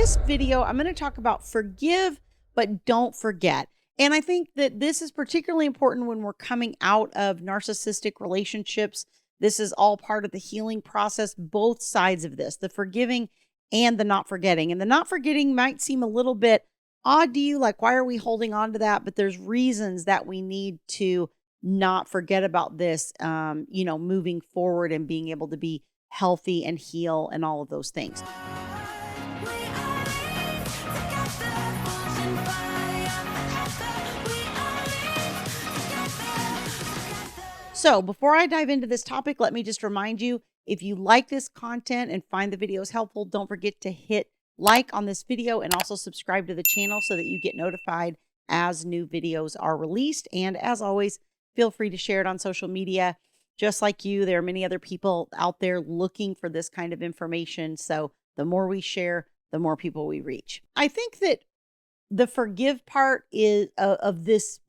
this video, I'm going to talk about forgive, but don't forget. And I think that this is particularly important when we're coming out of narcissistic relationships. This is all part of the healing process, both sides of this, the forgiving and the not forgetting. And the not forgetting might seem a little bit odd to you, like, why are we holding on to that? But there's reasons that we need to not forget about this, moving forward and being able to be healthy and heal and all of those things. So before I dive into this topic, let me just remind you, if you like this content and find the videos helpful, don't forget to hit like on this video and also subscribe to the channel so that you get notified as new videos are released. And as always, feel free to share it on social media. Just like you, there are many other people out there looking for this kind of information. So the more we share, the more people we reach. I think that the forgive part is of this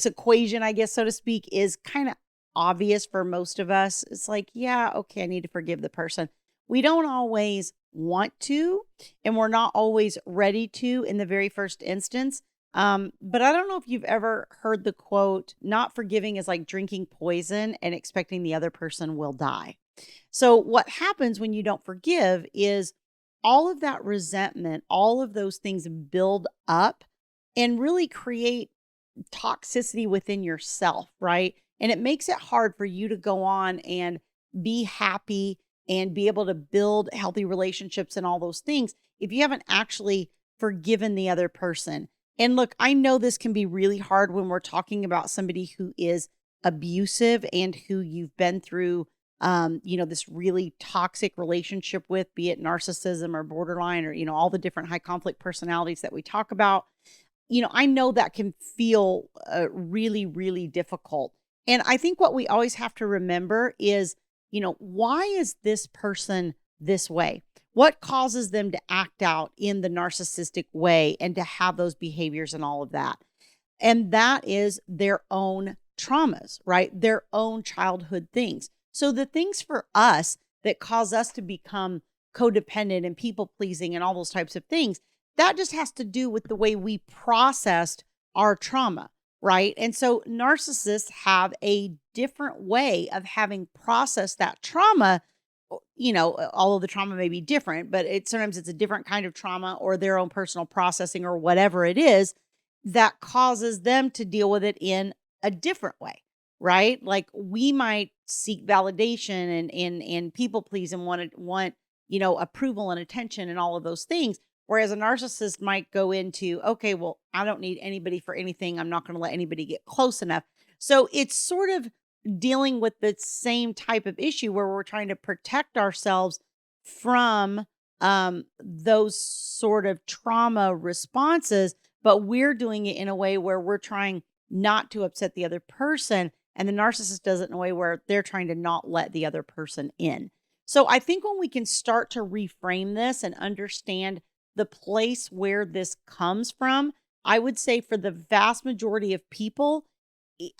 equation, I guess, so to speak, is kind of obvious for most of us. It's like, yeah, okay, I need to forgive the person. We don't always want to, and we're not always ready to in the very first instance. But I don't know if you've ever heard the quote, not forgiving is like drinking poison and expecting the other person will die. So what happens when you don't forgive is all of that resentment, all of those things build up and really create toxicity within yourself, right? And it makes it hard for you to go on and be happy and be able to build healthy relationships and all those things if you haven't actually forgiven the other person. And look, I know this can be really hard when we're talking about somebody who is abusive and who you've been through, this really toxic relationship with, be it narcissism or borderline or, all the different high conflict personalities that we talk about. I know that can feel really, really difficult. And I think what we always have to remember is, why is this person this way? What causes them to act out in the narcissistic way and to have those behaviors and all of that? And that is their own traumas, right? Their own childhood things. So the things for us that cause us to become codependent and people pleasing and all those types of things, that just has to do with the way we processed our trauma, right? And so narcissists have a different way of having processed that trauma. Although the trauma may be different, but sometimes it's a different kind of trauma or their own personal processing or whatever it is that causes them to deal with it in a different way, right? Like we might seek validation and people please and want approval and attention and all of those things. Whereas a narcissist might go into, okay, well, I don't need anybody for anything. I'm not going to let anybody get close enough. So it's sort of dealing with the same type of issue where we're trying to protect ourselves from those sort of trauma responses, but we're doing it in a way where we're trying not to upset the other person. And the narcissist does it in a way where they're trying to not let the other person in. So I think when we can start to reframe this and understand the place where this comes from, I would say for the vast majority of people,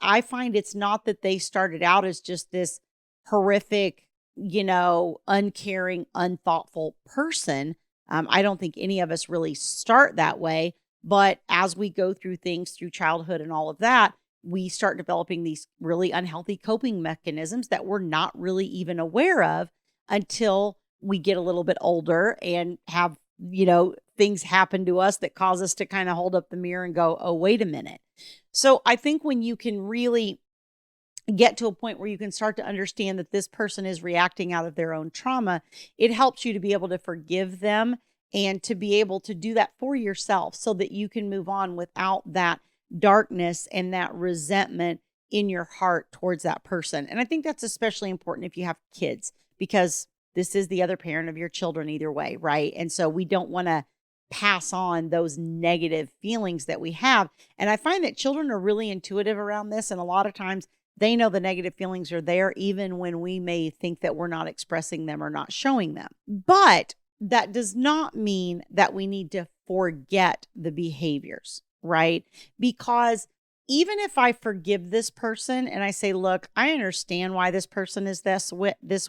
I find it's not that they started out as just this horrific, uncaring, unthoughtful person. I don't think any of us really start that way. But as we go through things through childhood and all of that, we start developing these really unhealthy coping mechanisms that we're not really even aware of until we get a little bit older and have, things happen to us that cause us to kind of hold up the mirror and go, oh, wait a minute. So I think when you can really get to a point where you can start to understand that this person is reacting out of their own trauma, it helps you to be able to forgive them and to be able to do that for yourself so that you can move on without that darkness and that resentment in your heart towards that person. And I think that's especially important if you have kids, because this is the other parent of your children either way, right? And so we don't want to pass on those negative feelings that we have. And I find that children are really intuitive around this. And a lot of times they know the negative feelings are there, even when we may think that we're not expressing them or not showing them. But that does not mean that we need to forget the behaviors, right? Because even if I forgive this person and I say, look, I understand why this person is this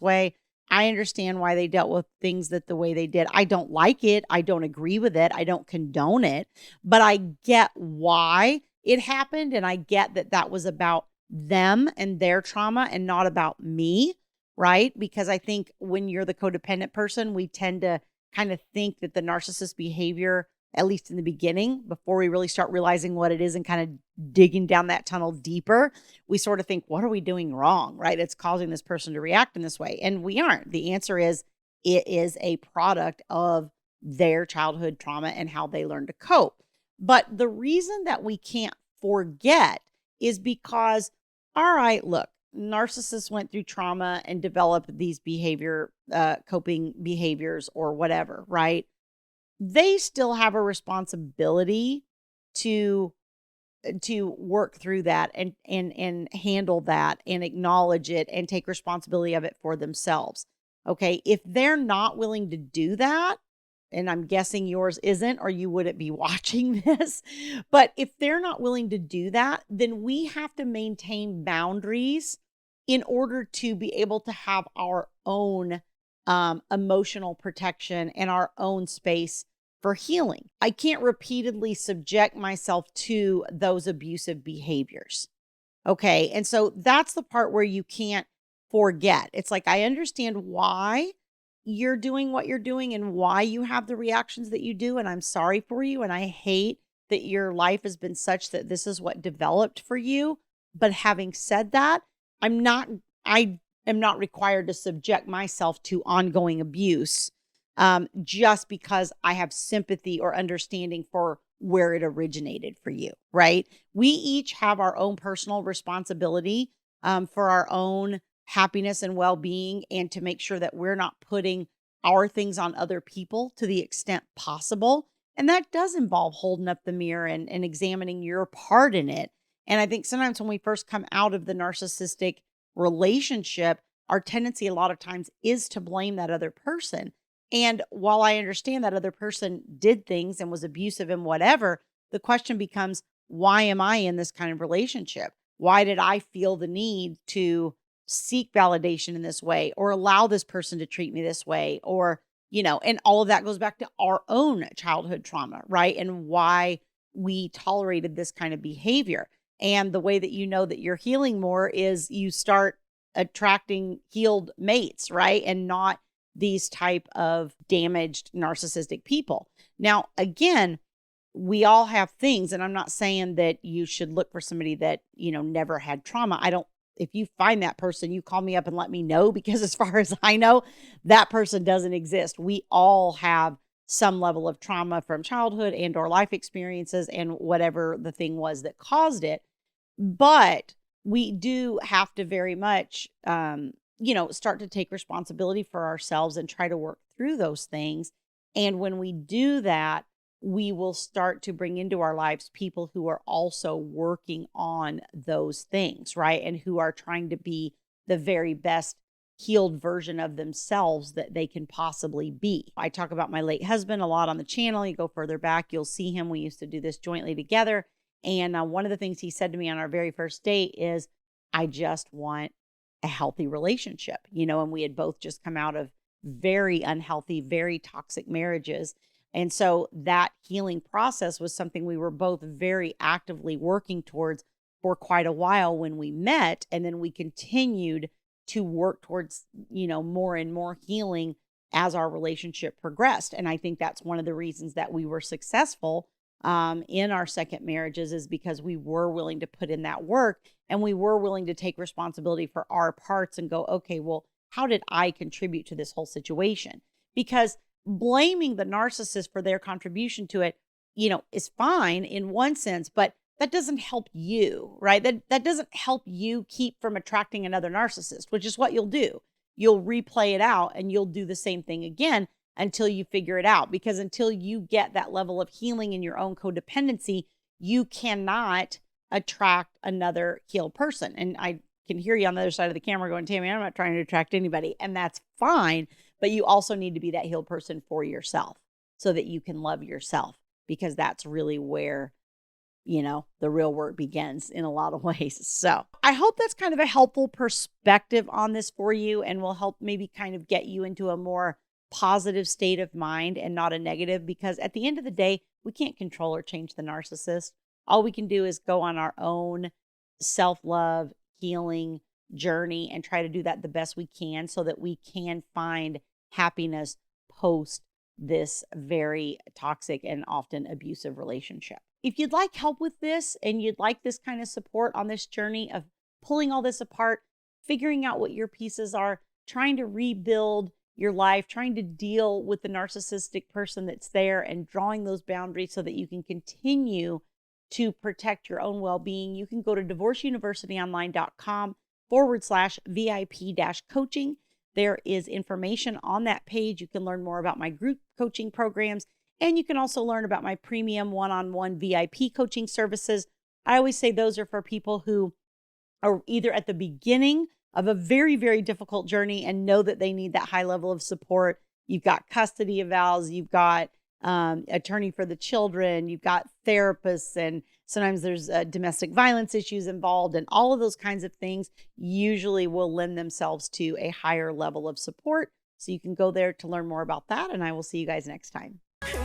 way. I understand why they dealt with things that the way they did. I don't like it. I don't agree with it. I don't condone it, but I get why it happened. And I get that that was about them and their trauma and not about me, right? Because I think when you're the codependent person, we tend to kind of think that the narcissist behavior, at least in the beginning, before we really start realizing what it is and kind of digging down that tunnel deeper, we sort of think, what are we doing wrong, right? It's causing this person to react in this way. And we aren't. The answer is it is a product of their childhood trauma and how they learn to cope. But the reason that we can't forget is because, all right, look, narcissists went through trauma and developed these coping behaviors or whatever, right? They still have a responsibility to work through that and handle that and acknowledge it and take responsibility of it for themselves. Okay. If they're not willing to do that, and I'm guessing yours isn't, or you wouldn't be watching this, but if they're not willing to do that, then we have to maintain boundaries in order to be able to have our own emotional protection and our own space for healing. I can't repeatedly subject myself to those abusive behaviors. Okay. And so that's the part where you can't forget. It's like, I understand why you're doing what you're doing and why you have the reactions that you do. And I'm sorry for you. And I hate that your life has been such that this is what developed for you. But having said that, I am not required to subject myself to ongoing abuse just because I have sympathy or understanding for where it originated for you, right? We each have our own personal responsibility for our own happiness and well-being, and to make sure that we're not putting our things on other people to the extent possible. And that does involve holding up the mirror and examining your part in it. And I think sometimes when we first come out of the narcissistic relationship, our tendency a lot of times is to blame that other person. And while I understand that other person did things and was abusive and whatever, the question becomes, why am I in this kind of relationship? Why did I feel the need to seek validation in this way or allow this person to treat me this way? Or, and all of that goes back to our own childhood trauma, right? And why we tolerated this kind of behavior. And the way that you know that you're healing more is you start attracting healed mates, right? And not these type of damaged narcissistic people. Now, again, we all have things, and I'm not saying that you should look for somebody that, never had trauma. If you find that person, you call me up and let me know, because as far as I know, that person doesn't exist. We all have some level of trauma from childhood and or life experiences and whatever the thing was that caused it. But we do have to very much, start to take responsibility for ourselves and try to work through those things. And when we do that, we will start to bring into our lives people who are also working on those things, right? And who are trying to be the very best healed version of themselves that they can possibly be. I talk about my late husband a lot on the channel. You go further back, you'll see him. We used to do this jointly together. And one of the things he said to me on our very first date is, I just want a healthy relationship, and we had both just come out of very unhealthy, very toxic marriages. And so that healing process was something we were both very actively working towards for quite a while when we met. And then we continued to work towards, more and more healing as our relationship progressed. And I think that's one of the reasons that we were successful in our second marriages, is because we were willing to put in that work and we were willing to take responsibility for our parts and go, okay, well, how did I contribute to this whole situation? Because blaming the narcissist for their contribution to it, is fine in one sense, but that doesn't help you, right? That doesn't help you keep from attracting another narcissist, which is what you'll do. You'll replay it out and you'll do the same thing again until you figure it out. Because until you get that level of healing in your own codependency, you cannot attract another healed person. And I can hear you on the other side of the camera going, Tammy, I'm not trying to attract anybody. And that's fine. But you also need to be that healed person for yourself so that you can love yourself, because that's really where the real work begins in a lot of ways. So I hope that's kind of a helpful perspective on this for you and will help maybe kind of get you into a more positive state of mind and not a negative, because at the end of the day, we can't control or change the narcissist. All we can do is go on our own self-love, healing journey and try to do that the best we can so that we can find happiness post this very toxic and often abusive relationship. If you'd like help with this and you'd like this kind of support on this journey of pulling all this apart, figuring out what your pieces are, trying to rebuild your life, trying to deal with the narcissistic person that's there and drawing those boundaries so that you can continue to protect your own well-being, you can go to divorceuniversityonline.com/VIP-coaching. There is information on that page. You can learn more about my group coaching programs, and you can also learn about my premium one-on-one VIP coaching services. I always say those are for people who are either at the beginning of a very, very difficult journey and know that they need that high level of support. You've got custody evals, you've got attorney for the children, you've got therapists, and sometimes there's domestic violence issues involved, and all of those kinds of things usually will lend themselves to a higher level of support. So you can go there to learn more about that, and I will see you guys next time.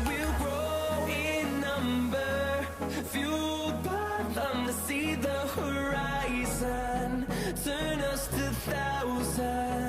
We'll grow in number, fueled by them to see the horizon, turn us to thousands.